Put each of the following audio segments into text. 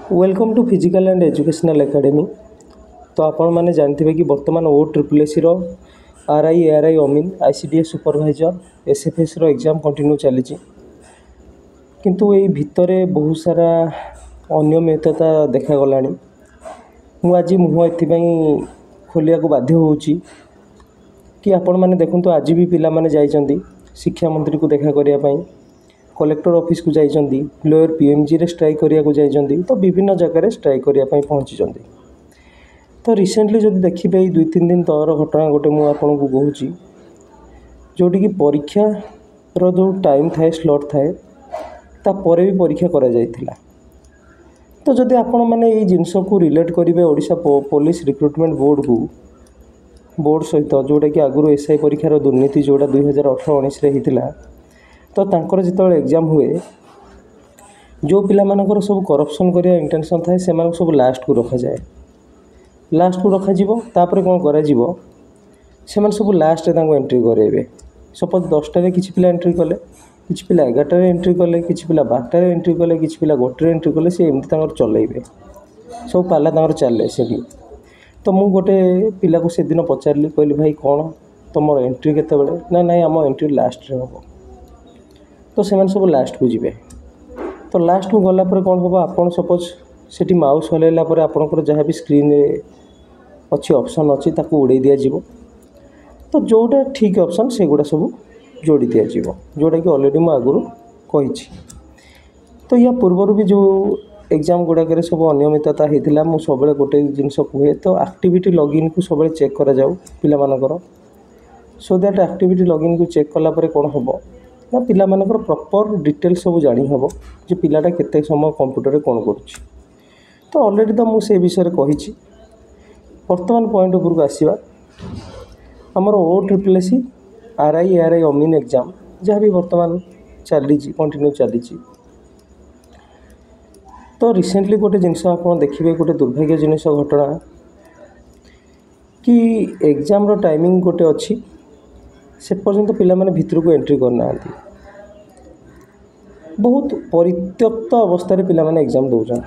Welcome to physical and educational academy. तो आपण मैंने जानते कि बर्तमान OSSC RI ARI अमीन ICDS supervisor SFS exam continue चली किंतु ये भितर बहुत सारा अनियमितता देखागला। आज मुह एपाई खोलिया को बाध्य होउची कि आपण मैंने देखु आज भी पिला माने जाइछंती शिक्षा मंत्री को देखा करने, कलेक्टर ऑफिस को जाइछंती, लोअर PMG रे स्ट्राइक करिया को जाइछंती, तो विभिन्न जगह स्ट्राइक करिया पहुँची। तो रिसेंटली जब देखिए 2-3 दिन तौर घटना गोटे मुझे आपन को कहूँ जोटी कि परीक्षार जो टाइम थाए स्लॉट थाए तापर भी परीक्षा करा जाइथिला। तो जदि आपण मैंने ये जिनस को रिलेट करेंगे ओडिशा पुलिस रिक्रुटमेंट बोर्ड सहित जोटा कि आगुरी SI परीक्षार दुर्नीति जोड़ा 2018-19 होता, तो तांकर जिते एग्जाम हुए जो पिला मानकर सब करप्शन करिया इंटेंशन थाए से सब लास्ट को रखा जाए, लास्ट को रखा जीवो। तापर कौन करा जीवो से सब लास्ट एंट्री करेंगे। सपोज 10टारे किसी पिला एंट्री कले, किसी पिला 11टारे एंट्री कले, किसी पिला 12टारे एंट्री कले, किसी पिला 1टारे एंट्री कले, सी एमती चलेबे सब पाला तंगर चले से। तो मु गोटे पिला को से दिन पचारि कहली भाई कौन तुम एंट्री केतेबेले ना नाई आम एंट्री लास्ट रे हम। तो से सब लास्ट को जीवे। तो लास्ट को गला पर कौन हम आपन सपोज सेठी माउस हलैला पर आपनकर जहाँ भी स्क्रीन अच्छी ऑप्शन अच्छी ताको उड़े दिया जीवो। तो जोटा ठीक ऑप्शन से गुड़ा सब जोड़ी दिया जीवो, जोटा कि ऑलरेडी मु आगुरु कहिछि। तो या पूर्वर भी जो एग्जाम गुड़ाक सब अनियमितता होता मु सब गोटे जिनस कहे, तो एक्टिविटी लॉगिन को सब चेक करा जाऊ पिला मानकर, सो दैट एक्टिविटी लॉगिन को चेक कला पर कौन हम ना पिला मानकर प्रॉपर डिटेल सब जानी हम जे पिलाटा केते समय कंप्यूटर रे कौन करुछि। तो ऑलरेडी तो मुझे विषय कही। वर्तमान पॉइंट उपरको आसवा आमर OSSC RI ARI अमीन एग्जाम जहाँ भी वर्तमान चली कंटिन्यू चली। तो रिसेंटली गोटे जिनस आप देखिए गोटे दुर्भाग्य जिनस घटना कि एग्जाम रो टाइमिंग गोटे अच्छी से पर्यंत पिला माने भितर को एंट्री करना। बहुत परित्यक्त अवस्था पिला माने एग्जाम दौरान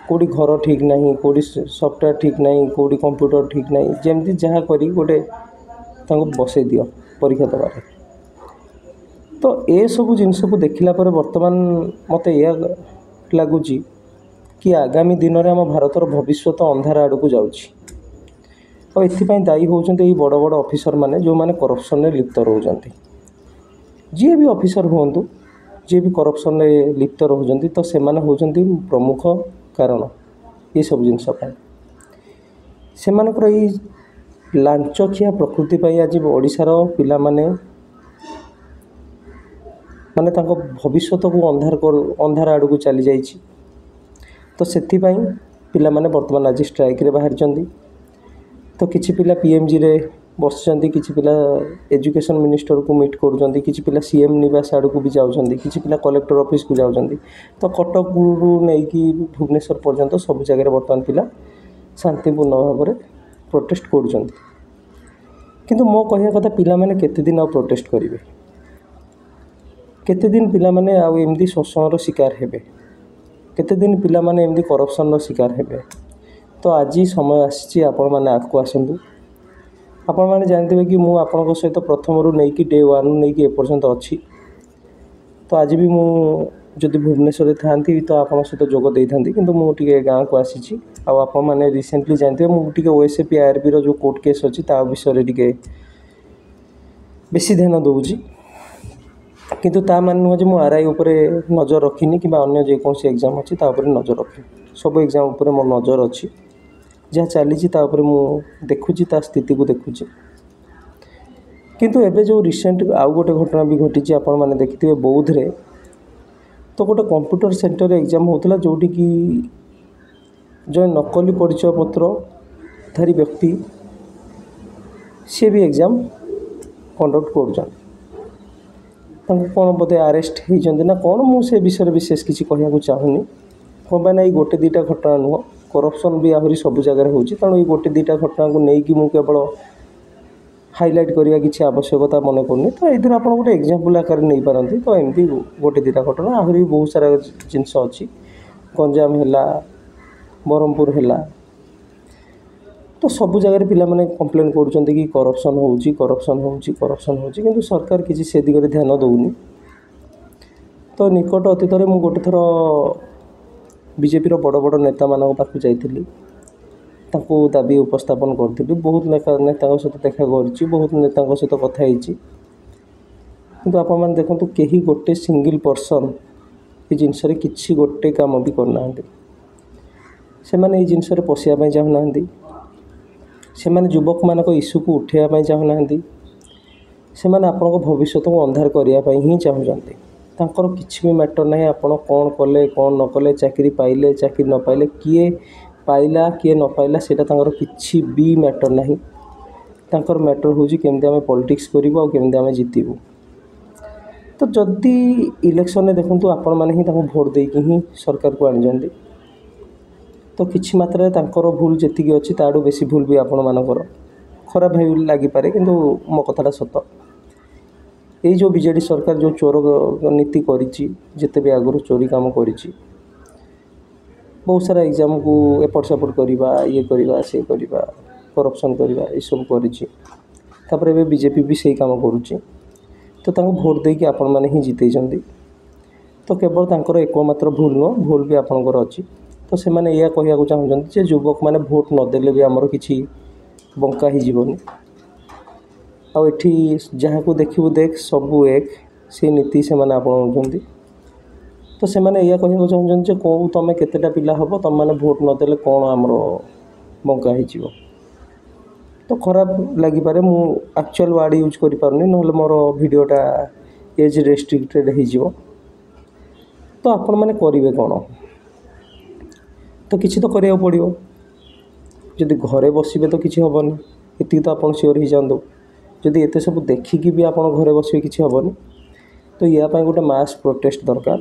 कोड़ी घर ठीक नहीं, कोड़ी सॉफ्टवेयर ठीक नहीं, कोड़ी कंप्यूटर ठीक नहीं, जमती जहाँ करी गोटे बसई दियो परीक्षा दबार। तो ये सब जिनस को देखला पर वर्तमान मत यह लगुच कि आगामी दिन में आम भारतर भविष्य अंधार आड़ को जाऊँगी। और एथिपाई दायी होती बड़ बड़ ऑफिसर माने जो माने करप्शन में लिप्त रोचते। जी भी ऑफिसर हूँ जी भी करप्शन में लिप्त रोचते, तो से होती प्रमुख कारण ये सब जिनस से लांचखिया प्रकृति पर आज ओडिशार पिला माने भविष्य को अंधार आड़ को चली जाइए। तो से पिला माने वर्तमान आज स्ट्राइक रे बाहर। तो किछि पिला PMG रे बसचंती, किछि पिला एजुकेशन मिनिस्टर को मीट करूचंती, किछि पिला CM निवास आड़ को भी जाउचंती, किछि पिला कलेक्टर ऑफिस को जाउचंती। तो कटक रु नहीं कि भुवनेश्वर पर्यंत सब जगह वर्तमान पिला शांतिपूर्ण भाव में प्रोटेस्ट करूचंती। किंतु मो कहया कथा पिला माने केते दिन आ प्रोटेस्ट करिवे, केते दिन पिला माने आ एमदी शोषण शिकार हेबे, केते दिन पिला माने एमदी करप्शन शिकार हेबे। तो आज समय आसी आपण माने आगको आसतु। आपण माने जानते कि मु आपनक सहित प्रथम रु नहीं कि डे 1 नहीं कि एपर्यंत अच्छी। तो आज भी मु जदि भुवनेश्वर थांती तो आपन सहित जोग दे थांती, किंतु मु टिके गाँ को आसी। आपण माने रिसेंटली जानते मु टिके OSP IRB रो जो कोर्ट केस अच्छी ता विषय टिके बेसी ध्यान दूची। किंतु ता मान नुह जे मु RI उपरे नजर रखिनी कि अन्य जेकोसी एग्जाम अच्छी ता उपरे नजर रखी। सब एग्जाम उपरे मो नजर अच्छी, जहाँ चली तापर मु देखुची ता स्थिति को देखुची। किंतु एबे जो रिसेंट आउ गोटे घटना भी घटी आपण माने देखिथिबे बौद्ध रे। तो गोटे कंप्यूटर सेंटर एग्जाम होतला जोटी कि जो नकली परिचय पत्र धारी व्यक्ति सी भी एग्जाम कंडक्ट कर कौन बोधे अरेस्ट होती ना कौन, मुझे विषय विशेष किसी कहना चाहूनी। कौन पाई ना ये गोटे 2टा घटना नुह, करप्शन भी आहरी सब जगह होची। तेणु ये गोटे 2टा घटना को लेकिन मुझे केवल हाइलाइट करवा किसी आवश्यकता मन करनी। तो ये आप गोटे एग्जाम्पल आकार नहीं पारती। तो एमती गोटे 2टा घटना आहरी बहुत सारा जिनस अच्छी ଗଞ୍ଜାମ ହେଲା, ବ୍ରହ୍ମପୁର ହେଲା, ତ ସବୁ ଜାଗାରେ ପିଲାମାନେ କମ୍ପ୍ଲେନ୍ କରୁଛନ୍ତି କି କରପ୍ସନ୍ ହେଉଛି, କିନ୍ତୁ ସରକାର କିଛି ସେ ଦିଗରେ ଧ୍ୟାନ ଦେଉନି। ତ ନିକଟ ଅତୀତରେ ମୁଁ ଗୋଟେ ଥର ବିଜେପିର ବଡ଼ ବଡ଼ ନେତାମାନଙ୍କ ପାଖକୁ ଯାଇଥିଲି, ତାଙ୍କୁ ଦାବି ଉପସ୍ଥାପନ କରିଥିଲି। ବହୁତ ନେତାଙ୍କ ସହିତ ଦେଖା କରିଛି, ବହୁତ ନେତାଙ୍କ ସହିତ କଥା ହେଇଛି, କିନ୍ତୁ ଆପଣମାନେ ଦେଖନ୍ତୁ କେହି ଗୋଟେ ସିଙ୍ଗଲ୍ ପର୍ସନ୍ ଏ ଜିନିଷରେ କିଛି ଗୋଟେ କାମ ବି କରୁନାହାନ୍ତି। ସେମାନେ ଏଇ ଜିନିଷରେ ପଶିବା ପାଇଁ ଚାହୁଁନାହାନ୍ତି, ସେମାନେ ଯୁବକମାନଙ୍କ ଇସ୍ୟୁକୁ ଉଠାଇବା ପାଇଁ ଚାହୁଁନାହାନ୍ତି, ସେମାନେ ଆପଣଙ୍କ ଭବିଷ୍ୟତକୁ ଅନ୍ଧାର କରିବା ପାଇଁ ହିଁ ଚାହୁଁଛନ୍ତି। ତାଙ୍କର କିଛି ବି ମ୍ୟାଟର୍ ନାହିଁ ଆପଣ କ'ଣ କଲେ କ'ଣ ନ କଲେ, ଚାକିରି ପାଇଲେ ଚାକିରି ନ ପାଇଲେ, କିଏ ପାଇଲା କିଏ ନ ପାଇଲା ସେଇଟା ତାଙ୍କର କିଛି ବି ମ୍ୟାଟର୍ ନାହିଁ। ତାଙ୍କର ମ୍ୟାଟର୍ ହେଉଛି କେମିତି ଆମେ ପଲିଟିକ୍ସ କରିବୁ ଆଉ କେମିତି ଆମେ ଜିତିବୁ। ତ ଯଦି ଇଲେକ୍ସନରେ ଦେଖନ୍ତୁ ଆପଣମାନେ ହିଁ ତାଙ୍କୁ ଭୋଟ୍ ଦେଇକି ହିଁ ସରକାରକୁ ଆଣିଛନ୍ତି, ତ କିଛି ମାତ୍ରାରେ ତାଙ୍କର ଭୁଲ ଯେତିକି ଅଛି ତାଠୁ ବେଶୀ ଭୁଲ ବି ଆପଣମାନଙ୍କର। ଖରାପ ଭାବି ଲାଗିପାରେ, କିନ୍ତୁ ମୋ କଥାଟା ସତ। ଏଇ ଯେଉଁ ବିଜେଡ଼ି ସରକାର ଯେଉଁ ଚୋର ନୀତି କରିଛି, ଯେତେ ବି ଆଗରୁ ଚୋରି କାମ କରିଛି, ବହୁତ ସାରା ଏକ୍ଜାମ୍କୁ ଏପଟ ସେପଟ କରିବା, ଇଏ କରିବା ସିଏ କରିବା, କରପ୍ସନ୍ କରିବା, ଏସବୁ କରିଛି। ତାପରେ ଏବେ ବିଜେପି ବି ସେଇ କାମ କରୁଛି। ତ ତାଙ୍କୁ ଭୋଟ୍ ଦେଇକି ଆପଣମାନେ ହିଁ ଜିତେଇଛନ୍ତି। ତ କେବଳ ତାଙ୍କର ଏକମାତ୍ର ଭୁଲ ନୁହଁ, ଭୁଲ ବି ଆପଣଙ୍କର ଅଛି। ତ ସେମାନେ ଏଇଆ କହିବାକୁ ଚାହୁଁଛନ୍ତି ଯେ ଯୁବକମାନେ ଭୋଟ୍ ନଦେଲେ ବି ଆମର କିଛି ବଙ୍କା ହେଇଯିବନି, ଆଉ ଏଠି ଯାହାକୁ ଦେଖିବୁ ଦେଖ ସବୁ ଏକ, ସେ ନୀତି ସେମାନେ ଆପଣଉଛନ୍ତି। ତ ସେମାନେ ଏଇଆ କହିବାକୁ ଚାହୁଁଛନ୍ତି ଯେ କେଉଁ ତୁମେ କେତେଟା ପିଲା ହେବ, ତୁମମାନେ ଭୋଟ୍ ନଦେଲେ କ'ଣ ଆମର ବଙ୍କା ହେଇଯିବ। ତ ଖରାପ ଲାଗିପାରେ, ମୁଁ ଆକ୍ଚୁଆଲ୍ ୱାର୍ଡ଼ ୟୁଜ୍ କରିପାରୁନି, ନହେଲେ ମୋର ଭିଡ଼ିଓଟା ଏଜ୍ ରେଷ୍ଟ୍ରିକ୍ଟେଡ଼୍ ହେଇଯିବ। ତ ଆପଣମାନେ କରିବେ କ'ଣ? ତ କିଛି ତ କରିବାକୁ ପଡ଼ିବ। ଯଦି ଘରେ ବସିବେ ତ କିଛି ହେବନି, ଏତିକି ତ ଆପଣ ସିଓର ହେଇଯାଆନ୍ତୁ। ଯଦି ଏତେ ସବୁ ଦେଖିକି ବି ଆପଣ ଘରେ ବସିବେ କିଛି ହେବନି, ତ ୟା ପାଇଁ ଗୋଟେ ମାସ୍ ପ୍ରୋଟେଷ୍ଟ ଦରକାର,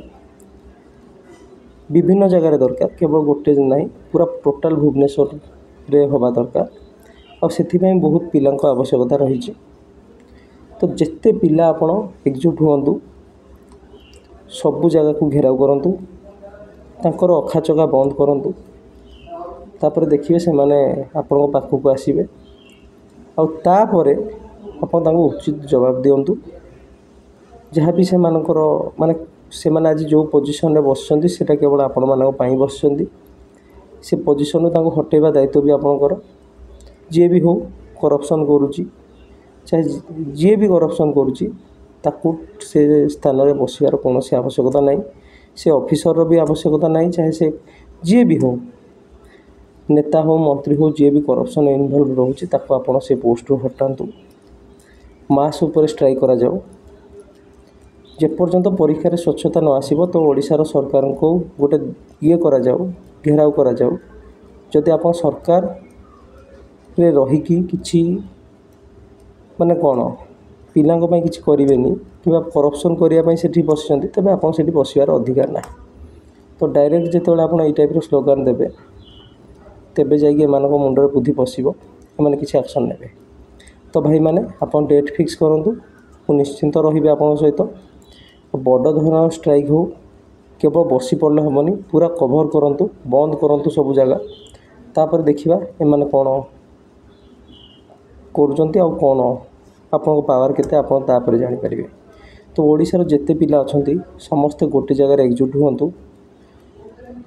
ବିଭିନ୍ନ ଜାଗାରେ ଦରକାର, କେବଳ ଗୋଟେ ନାହିଁ, ପୁରା ଟୋଟାଲ୍ ଭୁବନେଶ୍ୱରରେ ହେବା ଦରକାର। ଆଉ ସେଥିପାଇଁ ବହୁତ ପିଲାଙ୍କ ଆବଶ୍ୟକତା ରହିଛି। ତ ଯେତେ ପିଲା ଆପଣ ଏକଜୁଟ ହୁଅନ୍ତୁ, ସବୁ ଜାଗାକୁ ଘେରାଉ କରନ୍ତୁ, ତାଙ୍କର ଅଖାଚକା ବନ୍ଦ କରନ୍ତୁ, ତାପରେ ଦେଖିବେ ସେମାନେ ଆପଣଙ୍କ ପାଖକୁ ଆସିବେ। ଆଉ ତାପରେ ଆପଣ ତାଙ୍କୁ ଉଚିତ ଜବାବ ଦିଅନ୍ତୁ। ଯାହା ବି ସେମାନଙ୍କର ସେମାନେ ଆଜି ଯେଉଁ ପୋଜିସନ୍ରେ ବସିଛନ୍ତି ସେଇଟା କେବଳ ଆପଣମାନଙ୍କ ପାଇଁ ବସିଛନ୍ତି। ସେ ପୋଜିସନ୍ରୁ ତାଙ୍କୁ ହଟେଇବା ଦାୟିତ୍ୱ ବି ଆପଣଙ୍କର। ଯିଏ ବି ହଉ କରପ୍ସନ୍ କରୁଛି, ଚାहे ଯିଏ ବି କରପ୍ସନ୍ କରୁଛି, ତାକୁ ସେ ସ୍ଥାନରେ ବସିବାର କୌଣସି ଆବଶ୍ୟକତା ନାହିଁ। ସେ ଅଫିସରର ବି ଆବଶ୍ୟକତା ନାହିଁ, ଚାहे ସେ ଯିଏ ବି ହଉ, ନେତା ହଉ ମନ୍ତ୍ରୀ ହଉ, ଯିଏ ବି କରପ୍ସନ୍ ଇନଭଲ୍ଭ ରହୁଛି ତାକୁ ଆପଣ ସେ ପୋଷ୍ଟରୁ ହଟାନ୍ତୁ। ମାସ୍ ଉପରେ ଷ୍ଟ୍ରାଇକ୍ କରାଯାଉ। ଯେପର୍ଯ୍ୟନ୍ତ ପରୀକ୍ଷାରେ ସ୍ୱଚ୍ଛତା ନ ଆସିବ ତ ଓଡ଼ିଶାର ସରକାରଙ୍କୁ ଗୋଟେ କରାଯାଉ, ଘେରାଉ କରାଯାଉ। ଯଦି ଆପଣ ସରକାରରେ ରହିକି କିଛି କ'ଣ ପିଲାଙ୍କ ପାଇଁ କିଛି କରିବେନି କିମ୍ବା କରପ୍ସନ୍ କରିବା ପାଇଁ ସେଠି ବସିଛନ୍ତି, ତେବେ ଆପଣ ସେଠି ବସିବାର ଅଧିକାର ନାହିଁ। ତ ଡାଇରେକ୍ଟ ଯେତେବେଳେ ଆପଣ ଏଇ ଟାଇପ୍ର ସ୍ଲୋଗାନ୍ ଦେବେ, ତେବେ ଯାଇକି ଏମାନଙ୍କ ମୁଣ୍ଡରେ ବୁଦ୍ଧି ପଶିବ, ଏମାନେ କିଛି ଆକ୍ସନ୍ ନେବେ। ତ ଭାଇମାନେ ଆପଣ ଡେଟ୍ ଫିକ୍ସ କରନ୍ତୁ, ମୁଁ ନିଶ୍ଚିନ୍ତ ରହିବି ଆପଣଙ୍କ ସହିତ। ବଡ଼ ଧରଣର ଷ୍ଟ୍ରାଇକ୍ ହଉ, କେବଳ ବସି ପଡ଼ିଲେ ହେବନି, ପୁରା କଭର୍ କରନ୍ତୁ, ବନ୍ଦ କରନ୍ତୁ ସବୁ ଜାଗା। ତାପରେ ଦେଖିବା ଏମାନେ କ'ଣ କରୁଛନ୍ତି ଆଉ କ'ଣ ଆପଣଙ୍କ ପାୱାର କେତେ ଆପଣ ତାପରେ ଜାଣିପାରିବେ। ତ ଓଡ଼ିଶାର ଯେତେ ପିଲା ଅଛନ୍ତି ସମସ୍ତେ ଗୋଟେ ଜାଗାରେ ଏକଜୁଟ ହୁଅନ୍ତୁ,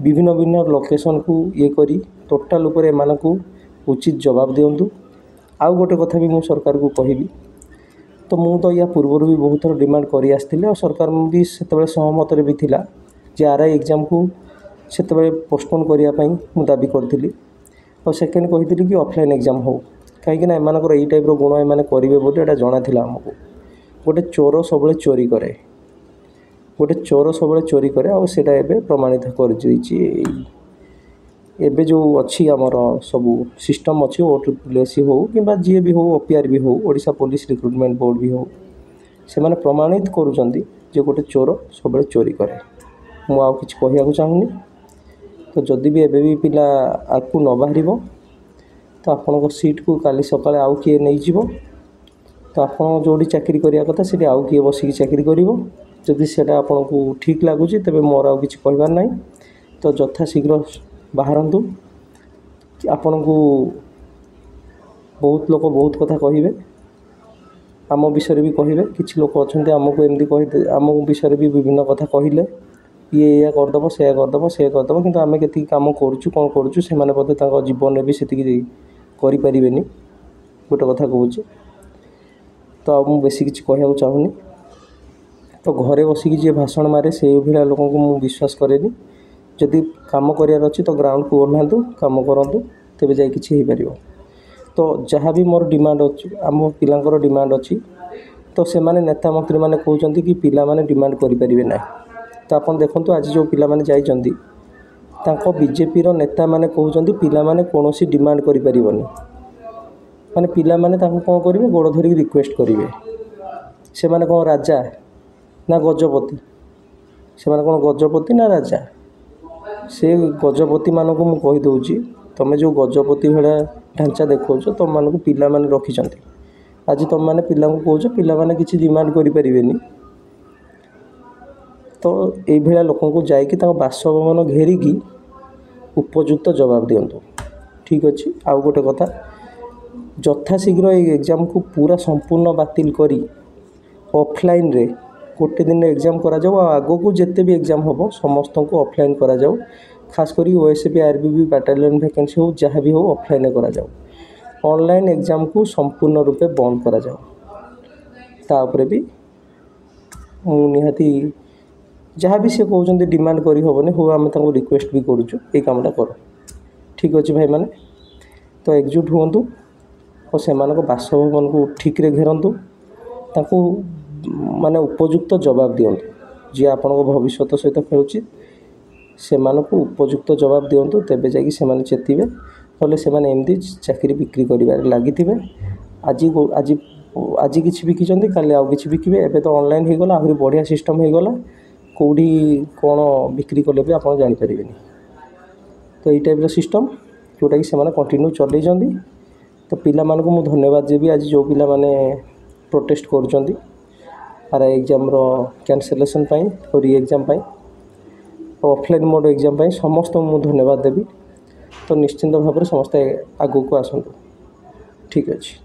ବିଭିନ୍ନ ବିଭିନ୍ନ ଲୋକେସନ୍କୁ କରି ଟୋଟାଲ୍ ଉପରେ ଏମାନଙ୍କୁ ଉଚିତ ଜବାବ ଦିଅନ୍ତୁ। ଆଉ ଗୋଟେ କଥା ବି ମୁଁ ସରକାରକୁ କହିବି, ତ ମୁଁ ତ ୟା ପୂର୍ବରୁ ବି ବହୁତ ଥର ଡିମାଣ୍ଡ କରି ଆସିଥିଲି, ଆଉ ସରକାର ବି ସେତେବେଳେ ସହମତରେ ବି ଥିଲା ଯେ ଆର୍ଆଇ ଏକ୍ଜାମ୍କୁ ସେତେବେଳେ ପୋଷ୍ଟପୋନ୍ କରିବା ପାଇଁ ମୁଁ ଦାବି କରିଥିଲି। ଆଉ ସେକେଣ୍ଡ କହିଥିଲି କି ଅଫଲାଇନ୍ ଏକ୍ଜାମ୍ ହେଉ, କାହିଁକିନା ଏମାନଙ୍କର ଏଇ ଟାଇପ୍ର ଗୁଣ ଏମାନେ କରିବେ ବୋଲି ଏଇଟା ଜଣାଥିଲା ଆମକୁ। ଗୋଟେ ଚୋର ସବୁବେଳେ ଚୋରି କରେ, ଆଉ ସେଇଟା ଏବେ ପ୍ରମାଣିତ କରିଦେଇଛି। ଏବେ ଯେଉଁ ଅଛି ଆମର ସବୁ ସିଷ୍ଟମ୍ ଅଛି, OSSC ହେଉ କିମ୍ବା ଯିଏ ବି ହେଉ, OPR ବି ହେଉ, ଓଡ଼ିଶା ପୋଲିସ୍ ରିକ୍ରୁଟମେଣ୍ଟ ବୋର୍ଡ଼ ବି ହେଉ, ସେମାନେ ପ୍ରମାଣିତ କରୁଛନ୍ତି ଯେ ଗୋଟେ ଚୋର ସବୁବେଳେ ଚୋରି କରେ। ମୁଁ ଆଉ କିଛି କହିବାକୁ ଚାହୁଁନି। ତ ଯଦି ବି ଏବେ ବି ପିଲା ଆଗକୁ ନ ବାହାରିବ, ତ ଆପଣଙ୍କ ସିଟ୍କୁ କାଲି ସକାଳେ ଆଉ କିଏ ନେଇଯିବ। ତ ଆପଣ ଯେଉଁଠି ଚାକିରି କରିବା କଥା ସେଠି ଆଉ କିଏ ବସିକି ଚାକିରି କରିବ। ଯଦି ସେଇଟା ଆପଣଙ୍କୁ ଠିକ୍ ଲାଗୁଛି ତେବେ ମୋର ଆଉ କିଛି କହିବାର ନାହିଁ। ତ तो यथा शीघ्र बाहरतु। आपण को बहुत लोक बहुत कथा कहे, आम विषय भी कहे, किसी लोक अच्छा आमको एमती कही आम विषय भी विभिन्न कथा कहले ये या करदेव से करदेव से करदेव, किंतु आम के कम करुँ कौन करुँ से जीवन में भी से करें गोटे कथा कहूँ। तो आ बेसी किसी कहूँ चाहूनी। तो घरे बसिकी जी भाषण मारे से भाया लोक को विश्वास करेनि। जदि कम करार अच्छी तो ग्राउंड को ओह्लातु कम करूँ तेज जा कि तो जहाँ भी मोर डिमांड अच्छी आम पिलांकर डिमांड अच्छी तो से माने नेता मंत्री मैंने कहते कि पिला माने डिमांड करें ना। तो आप देखो आज जो पिला माने जाइछन्ति बीजेपी रो नेता माने कहते पिला माने कौन डिमांड करें माने पिला माने कौन करेंगे गोड़ धरिक रिक्वेस्ट करेंगे। से माने कौन राजा ना गजपति, से माने कौन गजपति ना राजा। से गजपति मानक मु कहीदे तुम जो गजपति भाया ढांचा देखो तुम मानक पिला माने रखिछन्ति। आज तुम मैंने पिला कौच पिला माने किसी डिमांड करें तो ये लोक को जाकि बासभवन घेरिकी उपयुक्त जवाब दिंतु। ठीक अच्छे। आउ गोटे कथा यथा शीघ्र ये एग्जाम को पूरा संपूर्ण बातिल करी ऑफलाइन रे गोटे दिन एग्जाम करा जाओ। आगो को जिते भी एग्जाम हम समस्त को ऑफलाइन करा जाओ। खास करी ओएसपी आरबीबी बैटालियन वैकेंसी हो जहाँ भी हो ऑफलाइन करा जाओ। ऑनलाइन एग्जाम को संपूर्ण रूपे बंद करा जाओ। तापरे भी निहाती जहाँ भी से कहते डिमांड करी होबने हो आम रिक्वेस्ट भी करुचु ये कामटा कर। ठीक अच्छे भाई मैंने तो एकजुट हुंतु और से बासभवन को ठीक रे घेरतु ताकू माने उपयुक्त जवाब दिंतु। जी आपण भविष्य सहित खेलुची से उपयुक्त जवाब दिंतु तेबे जाकि से चेतिबे नले से एमती चाकरी बिक्री कर लगी। आज आज आज किसी बिकिंट काली आउ कि बिकिबे। एबे तो ऑनलाइन हो गला आहरी बढ़िया सिस्टम हो गला कौड़ी कौन बिक्री कले भी आप जापर। तो ये टाइप सिस्टम जोटा कि से कंटिन्यू चलई। तो पिला मानक मु धन्यवाद देवी आज जो पिला माने प्रोटेस्ट कर आरआई एग्जाम रो कैंसलेशन और री एग्जाम ऑफलाइन मोड एग्जाम समस्त मु धन्यवाद देवी। तो निश्चिंत भाव में समस्ते आगू को आसतु। ठीक अच्छे।